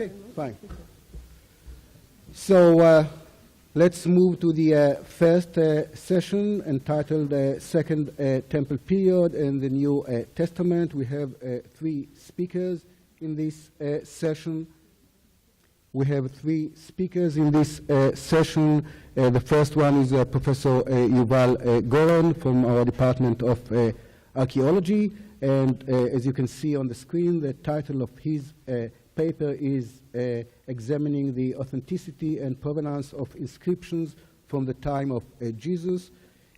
Okay, fine. So let's move to the first session entitled Second Temple Period and the New Testament. We have three speakers in this session. The first one is Professor Yuval Goren from our Department of Archeology. And as you can see on the screen, the title of his paper is Examining the Authenticity and Provenance of Inscriptions from the Time of Jesus.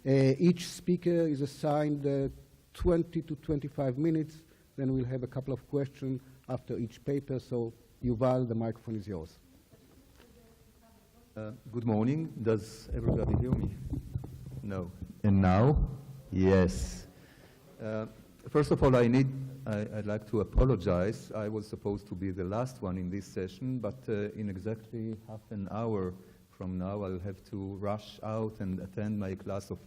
Each speaker is assigned 20 to 25 minutes. Then we'll have a couple of questions after each paper. So, Yuval, the microphone is yours. Good morning. Does everybody hear me? No. And now? Yes. First of all, I'd like to apologize. I was supposed to be the last one in this session, but in exactly half an hour from now, I'll have to rush out and attend my class of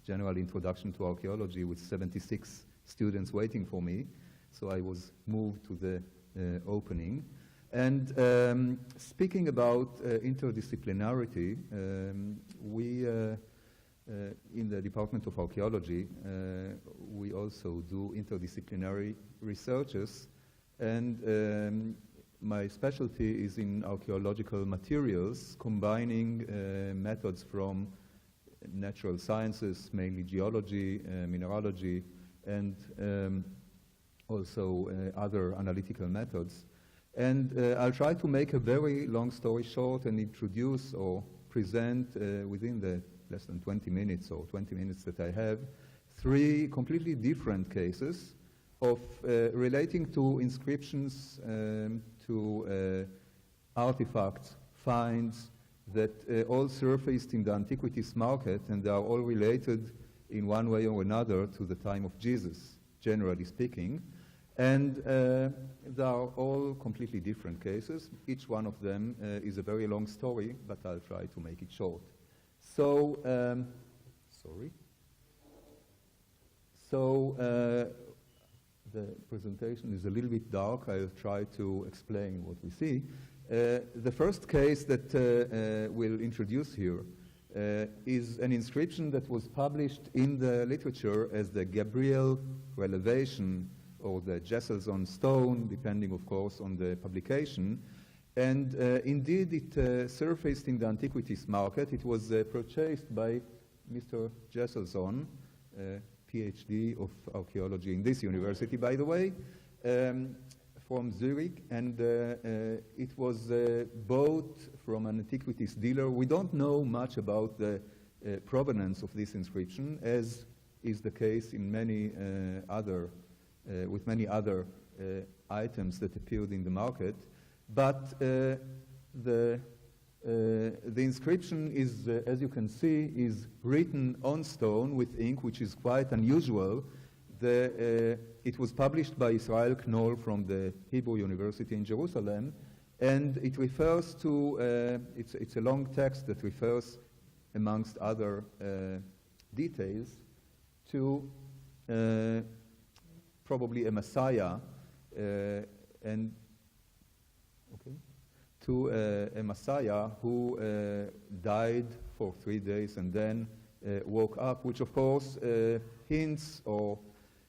General Introduction to Archaeology with 76 students waiting for me. So I was moved to the opening. And speaking about interdisciplinarity, we in the Department of Archaeology, we also do interdisciplinary researches, and my specialty is in archaeological materials, combining methods from natural sciences, mainly geology, mineralogy, and also other analytical methods. And I'll try to make a very long story short and introduce or present within the less than 20 minutes or 20 minutes that I have, three completely different cases of relating to inscriptions, to artifacts, finds that all surfaced in the antiquities market, and they are all related in one way or another to the time of Jesus, generally speaking. And they are all completely different cases. Each one of them is a very long story, but I'll try to make it short. So, the presentation is a little bit dark. I'll try to explain what we see. The first case that we'll introduce here is an inscription that was published in the literature as the Gabriel Relevation, or the Jesselson stone, depending, of course, on the publication. And indeed, it surfaced in the antiquities market. It was purchased by Mr. Jesselson, PhD of archaeology in this university, by the way, from Zurich. And it was bought from an antiquities dealer. We don't know much about the provenance of this inscription, as is the case in many with many other items that appeared in the market. But the inscription is, as you can see, is written on stone with ink, which is quite unusual. It was published by Israel Knoll from the Hebrew University in Jerusalem, and it refers to, it's a long text that refers, amongst other details, to probably a Messiah, a Messiah who died for 3 days and then woke up, which of course hints or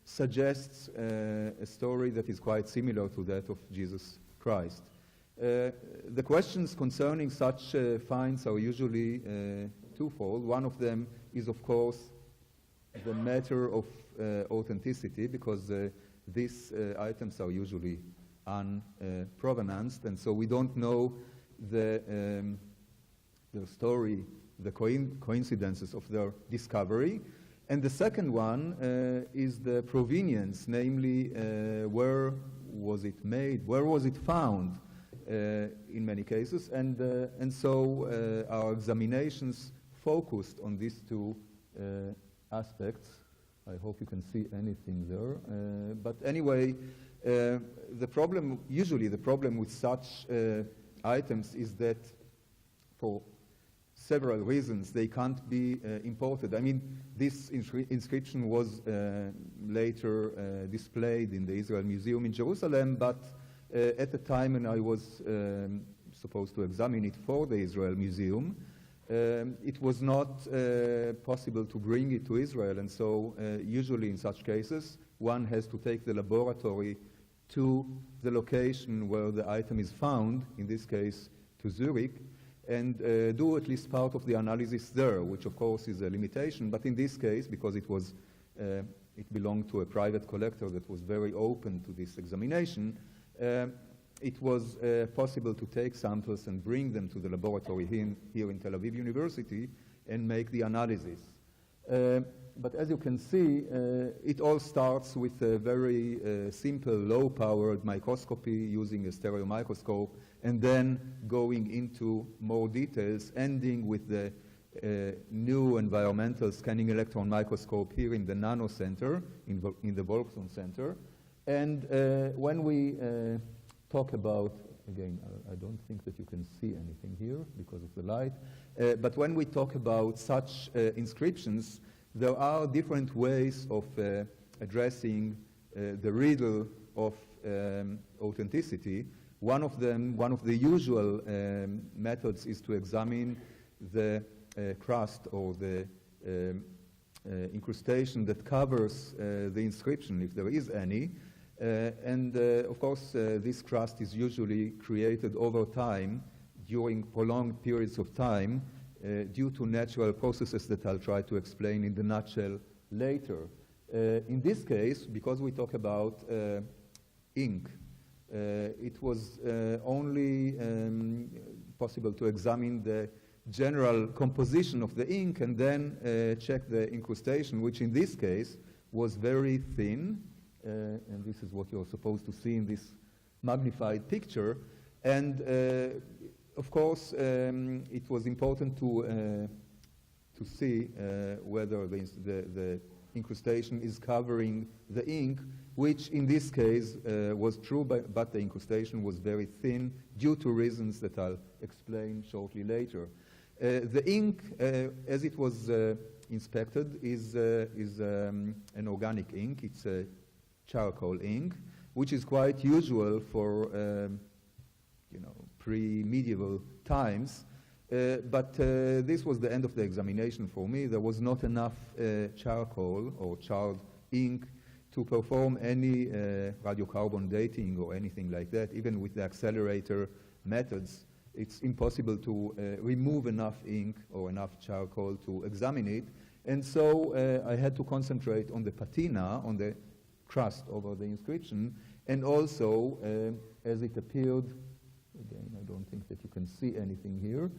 suggests a story that is quite similar to that of Jesus Christ. The questions concerning such finds are usually twofold. One of them is, of course, the matter of authenticity, because these items are usually unprovenanced, and so we don't know the story, the coincidences of their discovery. And the second one is the provenience, namely where was it made, where was it found in many cases, and so our examinations focused on these two aspects. I hope you can see anything there. But anyway, usually the problem with such items is that for several reasons they can't be imported. I mean, this inscription was later displayed in the Israel Museum in Jerusalem, but At the time when I was supposed to examine it for the Israel Museum, it was not possible to bring it to Israel, and so usually in such cases, one has to take the laboratory to the location where the item is found, in this case to Zurich, and do at least part of the analysis there, which of course is a limitation, but in this case, because it was it belonged to a private collector that was very open to this examination, it was possible to take samples and bring them to the laboratory here in Tel Aviv University and make the analysis. But as you can see, it all starts with a very simple, low-powered microscopy using a stereo microscope, and then going into more details, ending with the new environmental scanning electron microscope here in the Nano Center, in the Volkson Center. And when we talk about, again, I don't think that you can see anything here because of the light, but when we talk about such inscriptions, there are different ways of addressing the riddle of authenticity. One of the usual methods is to examine the crust or the incrustation that covers the inscription, if there is any. Of course, this crust is usually created over time during prolonged periods of time due to natural processes that I'll try to explain in the nutshell later. In this case, because we talk about ink, it was only possible to examine the general composition of the ink and then check the incrustation, which in this case was very thin. And this is what you're supposed to see in this magnified picture. And of course, it was important to see whether the incrustation is covering the ink, which in this case was true, but the incrustation was very thin due to reasons that I'll explain shortly later. The ink, as it was inspected, is an organic ink. It's a charcoal ink, which is quite usual for pre-medieval times. But this was the end of the examination for me. There was not enough charcoal or charred ink to perform any radiocarbon dating or anything like that. Even with the accelerator methods, it's impossible to remove enough ink or enough charcoal to examine it. And so I had to concentrate on the patina, on the crust over the inscription, and also as it appeared, again, I don't think that you can see anything here,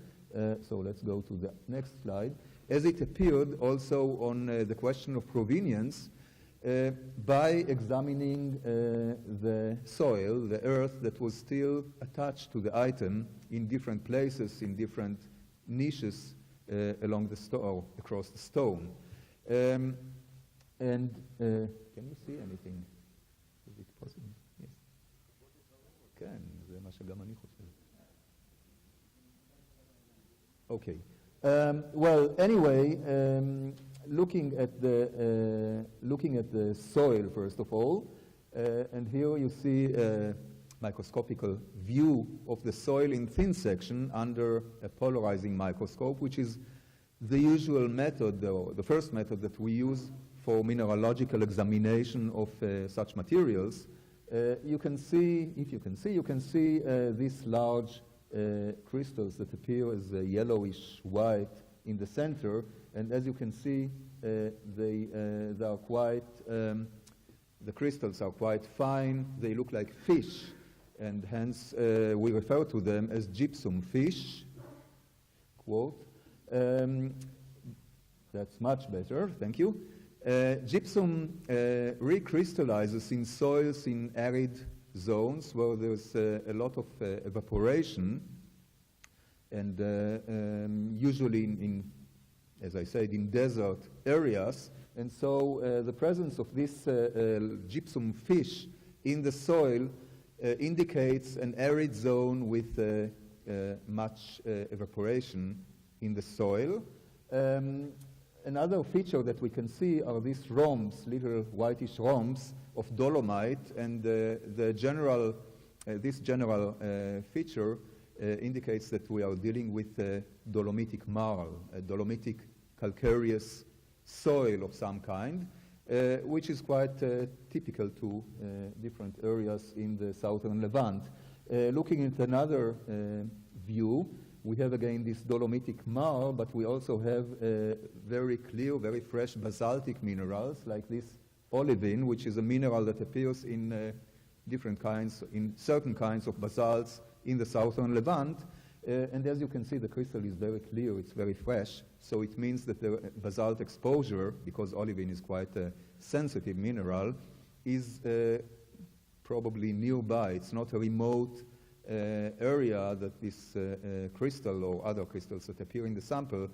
so let's go to the next slide. As it appeared also on the question of provenance, by examining the soil, the earth that was still attached to the item in different places, in different niches along the stone, across the stone. Can you see anything? Is it possible? Yes. כן, זה מה שגם אני חושב. Okay. Well, anyway, looking at the soil first of all, and here you see a microscopical view of the soil in thin section under a polarizing microscope, which is the usual method, the first method that we use for mineralogical examination of such materials. You can see these large crystals that appear as yellowish white in the center, and as you can see, they are quite, the crystals are quite fine. They look like fish, and hence we refer to them as gypsum fish, quote. That's much better, thank you. Gypsum recrystallizes in soils in arid zones where there's a lot of evaporation, and usually in, as I said, in desert areas. And so the presence of this gypsum fish in the soil indicates an arid zone with much evaporation in the soil. Another feature that we can see are these rhombs, little whitish rhombs of dolomite, and the general this general feature indicates that we are dealing with dolomitic marl, a dolomitic calcareous soil of some kind, which is quite typical to different areas in the southern Levant. Looking at another view, we have again this dolomitic marl, but we also have very clear, very fresh basaltic minerals like this olivine, which is a mineral that appears in different kinds, in certain kinds of basalts in the southern Levant. And as you can see, the crystal is very clear, it's very fresh, so it means that the basalt exposure, because olivine is quite a sensitive mineral, is probably nearby. It's not a remote area that this crystal or other crystals that appear in the sample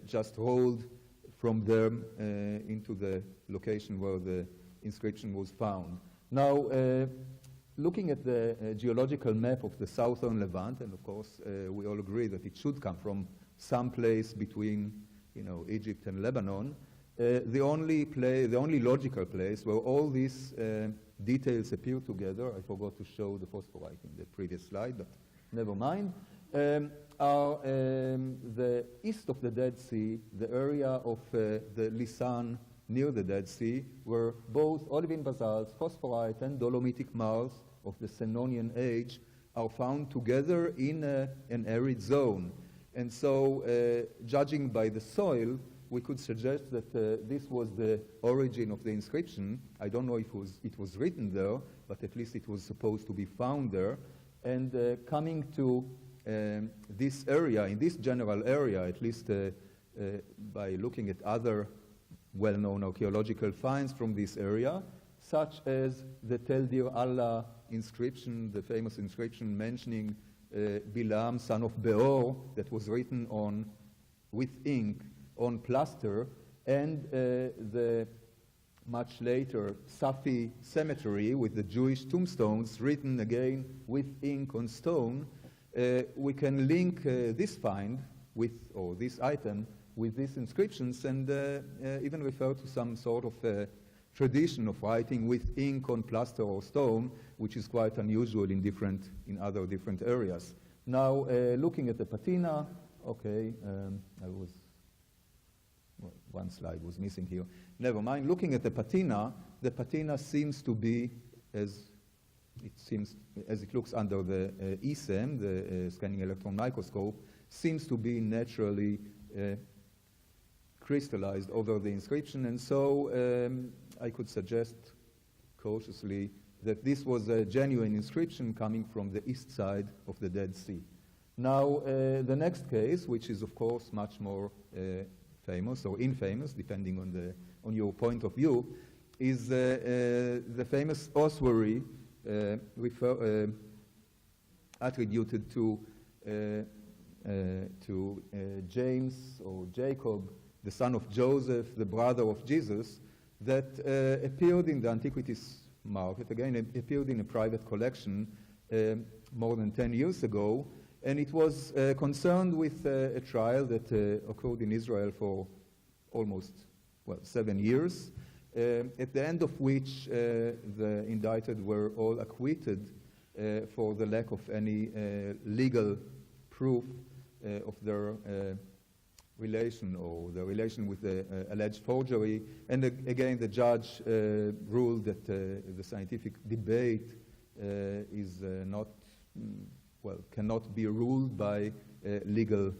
just rolled from there into the location where the inscription was found. Now, looking at the geological map of the southern Levant, and of course we all agree that it should come from some place between, Egypt and Lebanon, the only logical place where all these details appear together, I forgot to show the phosphorite in the previous slide, but never mind, are the east of the Dead Sea, the area of the Lisan near the Dead Sea, where both olivine basalts, phosphorite, and dolomitic marls of the Senonian age are found together in an arid zone. And so, judging by the soil, we could suggest that this was the origin of the inscription. I don't know if it was written there, but at least it was supposed to be found there. And coming to this area, in this general area, at least by looking at other well-known archaeological finds from this area, such as the Tel Dir Allah inscription, the famous inscription mentioning Bilam, son of Beor, that was written with ink on plaster, and the much later Safi cemetery with the Jewish tombstones written again with ink on stone. We can link this find with, or this item, with these inscriptions, and even refer to some sort of tradition of writing with ink on plaster or stone, which is quite unusual in other different areas. Now, looking at the patina, okay, one slide was missing here. Never mind. Looking at the patina seems to be, as it looks under the ESEM, the scanning electron microscope, seems to be naturally crystallized over the inscription, and so I could suggest cautiously that this was a genuine inscription coming from the east side of the Dead Sea. Now, the next case, which is of course much more famous or infamous, depending on your point of view, is the famous ossuary attributed to James or Jacob, the son of Joseph, the brother of Jesus, that appeared in the antiquities market. Again, it appeared in a private collection more than 10 years ago, and it was concerned with a trial that occurred in Israel for almost, 7 years, at the end of which the indicted were all acquitted for the lack of any legal proof of their relation or the relation with the alleged forgery. And again, the judge ruled that the scientific debate is cannot be ruled by legal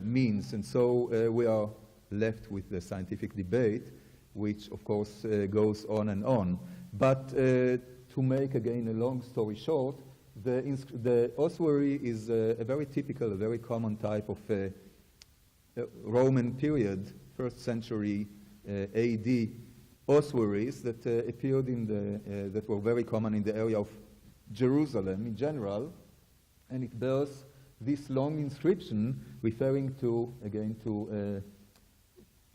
means. And so we are left with the scientific debate, which of course goes on and on. But to make again a long story short, the ossuary is a very typical, a very common type of Roman period, 1st century AD ossuaries that appeared that were very common in the area of Jerusalem in general, and it bears this long inscription referring to, again, to,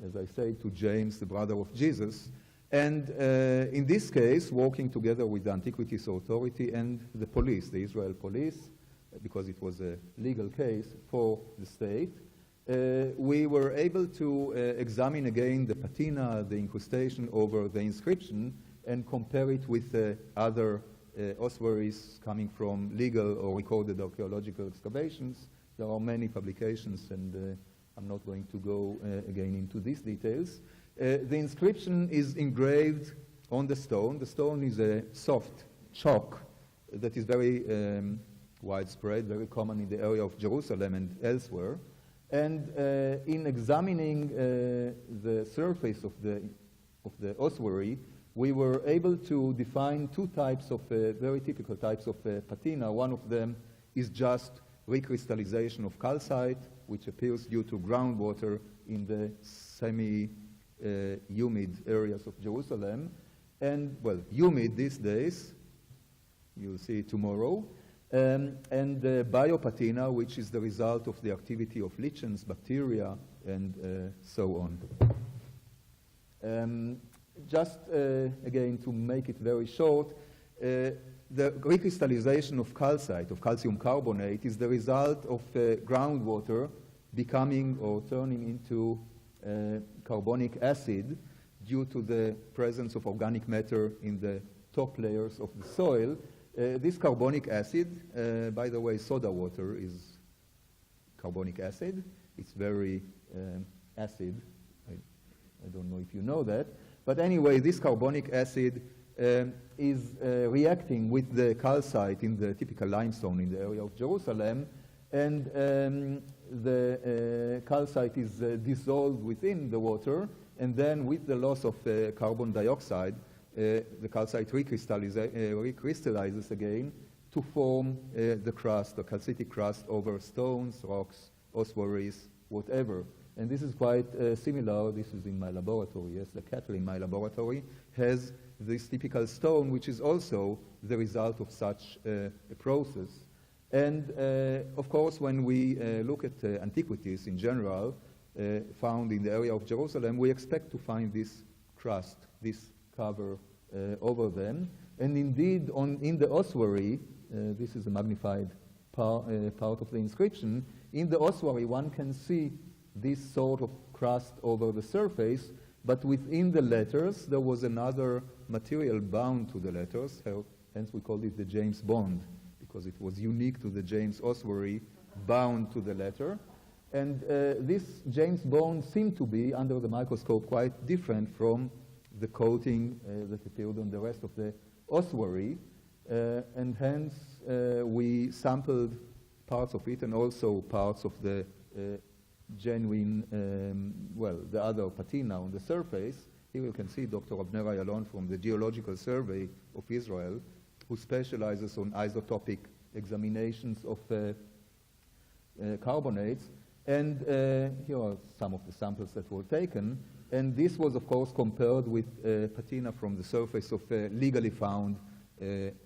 as I say, to James, the brother of Jesus, and in this case, working together with the Antiquities Authority and the police, the Israel police, because it was a legal case for the state, we were able to examine again the patina, the incrustation over the inscription, and compare it with other ossuaries coming from legal or recorded archaeological excavations. There are many publications, and I'm not going to go again into these details. The inscription is engraved on the stone. The stone is a soft chalk that is very widespread, very common in the area of Jerusalem and elsewhere. And in examining the surface of the ossuary, we were able to define two types of very typical types of patina. One of them is just recrystallization of calcite, which appears due to groundwater in the semi-humid areas of Jerusalem. And, well, humid these days, you'll see it tomorrow. And biopatina, which is the result of the activity of lichens, bacteria, and so on. Just again, to make it very short, the recrystallization of calcite, of calcium carbonate, is the result of groundwater becoming or turning into carbonic acid due to the presence of organic matter in the top layers of the soil. This carbonic acid, by the way, soda water is carbonic acid. It's very acid. I don't know if you know that. But anyway, this carbonic acid is reacting with the calcite in the typical limestone in the area of Jerusalem, and the calcite is dissolved within the water, and then with the loss of carbon dioxide, the calcite recrystallizes again to form the crust, the calcitic crust over stones, rocks, ossuaries, whatever. And this is quite similar. This is in my laboratory. Yes, the kettle in my laboratory has this typical stone, which is also the result of such a process. And of course, when we look at antiquities in general, found in the area of Jerusalem, we expect to find this crust, this cover over them. And indeed, in the ossuary, this is a magnified part of the inscription, in the ossuary one can see this sort of crust over the surface, but within the letters there was another material bound to the letters, hence we called it the James Bond, because it was unique to the James ossuary, bound to the letter. And this James Bond seemed to be, under the microscope, quite different from the coating that appeared on the rest of the ossuary, and hence we sampled parts of it and also parts of the genuine, the other patina on the surface. Here you can see Dr. Abner Ayalon from the Geological Survey of Israel, who specializes on isotopic examinations of carbonates. And here are some of the samples that were taken. And this was, of course, compared with patina from the surface of legally found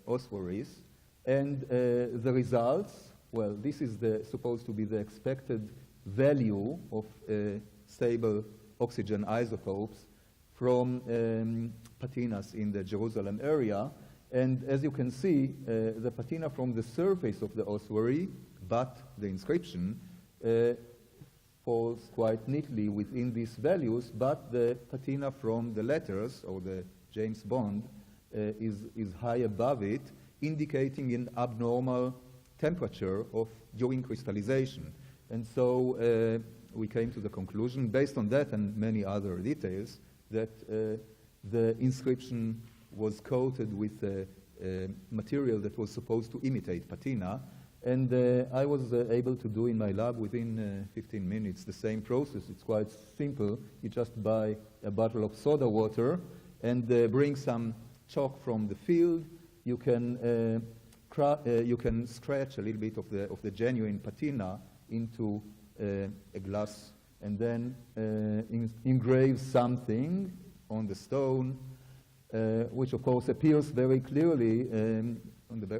ossuaries. And the results, well, this is supposed to be the expected value of stable oxygen isotopes from patinas in the Jerusalem area. And as you can see, the patina from the surface of the ossuary, but the inscription, falls quite neatly within these values, but the patina from the letters, or the James Bond, is high above it, indicating an abnormal temperature during crystallization. And so we came to the conclusion, based on that and many other details, that the inscription was coated with a material that was supposed to imitate patina. And I was able to do in my lab within 15 minutes the same process. It's quite simple. You just buy a bottle of soda water and bring some chalk from the field. You can scratch a little bit of the genuine patina into a glass and then engrave something on the stone, which of course appears very clearly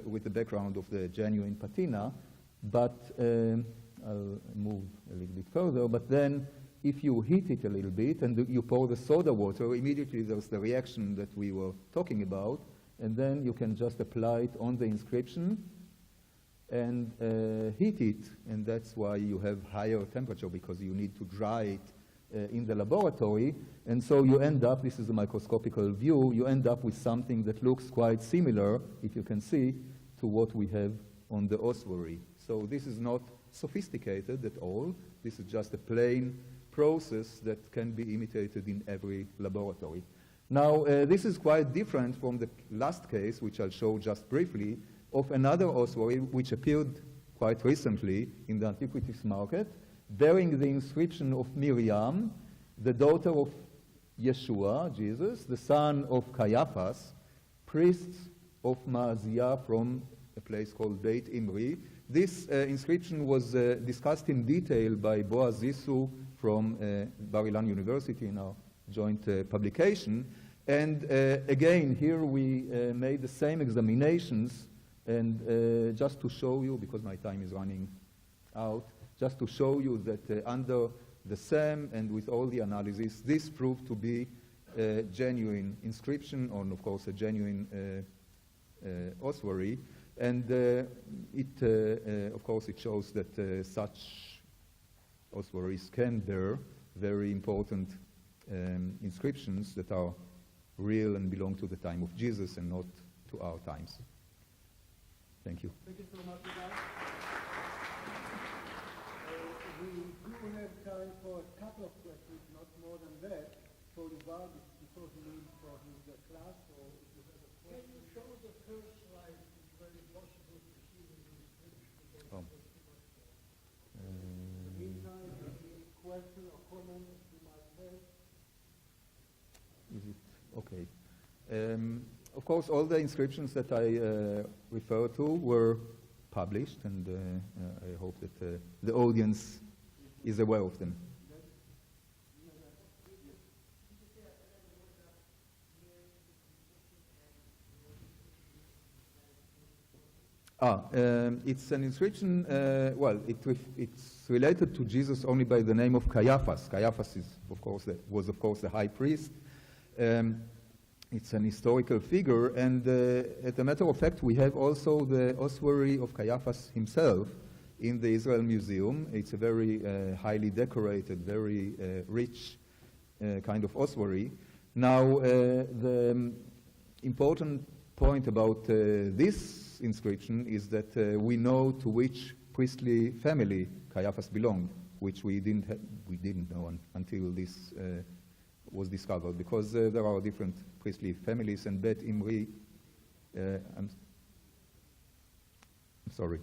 with the background of the genuine patina, but I'll move a little bit further, but then if you heat it a little bit and you pour the soda water, immediately there's the reaction that we were talking about, and then you can just apply it on the inscription and heat it, and that's why you have higher temperature, because you need to dry it in the laboratory, and so you end up, this is a microscopical view, you end up with something that looks quite similar, if you can see, to what we have on the ossuary. So this is not sophisticated at all. This is just a plain process that can be imitated in every laboratory. Now, this is quite different from the last case, which I'll show just briefly, of another ossuary which appeared quite recently in the antiquities market, bearing the inscription of Miriam, the daughter of Yeshua, Jesus, the son of Caiaphas, priests of Maaziah from a place called Beit Imri. This inscription was discussed in detail by Boaz Zissou from Bar Ilan University in our joint publication. And again, here we made the same examinations, and just to show you, because my time is running out, just to show you that under the SAM and with all the analysis, this proved to be a genuine inscription, or of course a genuine ossuary. And of course, it shows that such ossuaries can bear very important inscriptions that are real and belong to the time of Jesus and not to our times. Thank you. Thank you so much, Yuval. We do have time for a couple of questions, not more than that. For Yuval, before he leaves for his class, or if you have a question. Can you show the first slide? It's very possible to see the inscription. Meantime, any question or comment you might have? Is it okay? Of course, all the inscriptions that I refer to were published, and I hope that the audience is aware of them. It's an inscription, well, it's related to Jesus only by the name of Caiaphas. Caiaphas is, was of course the high priest. It's an historical figure, and as a matter of fact, we have also the ossuary of Caiaphas himself in the Israel Museum. It's a very highly decorated, very rich kind of ossuary. Now, the important point about this inscription is that we know to which priestly family Caiaphas belonged, which we didn't know until this was discovered, because there are different priestly families, and Beit Imri, I'm sorry,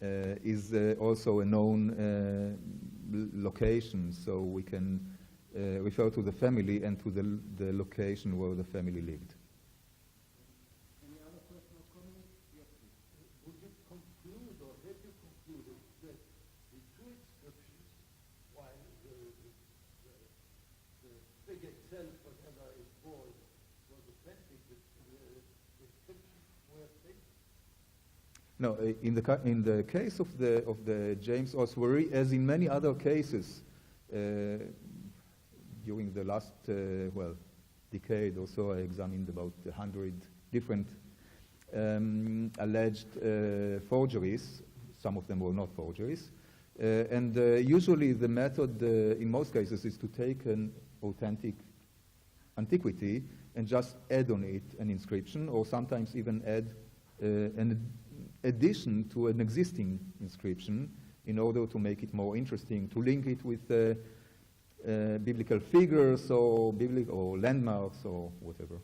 is also a known location, so we can refer to the family and to the location where the family lived. Any other question or comment? Yes, please. Would you conclude, or have you concluded, that the two inscriptions, while the figure itself, whatever it was authentic, the inscriptions were fake? No, in the case of the James ossuary, as in many other cases during the last decade or so, I examined about 100 different alleged forgeries. Some of them were not forgeries, and usually the method in most cases is to take an authentic antiquity and just add on it an inscription, or sometimes even add an addition to an existing inscription in order to make it more interesting, to link it with biblical figures or landmarks or whatever.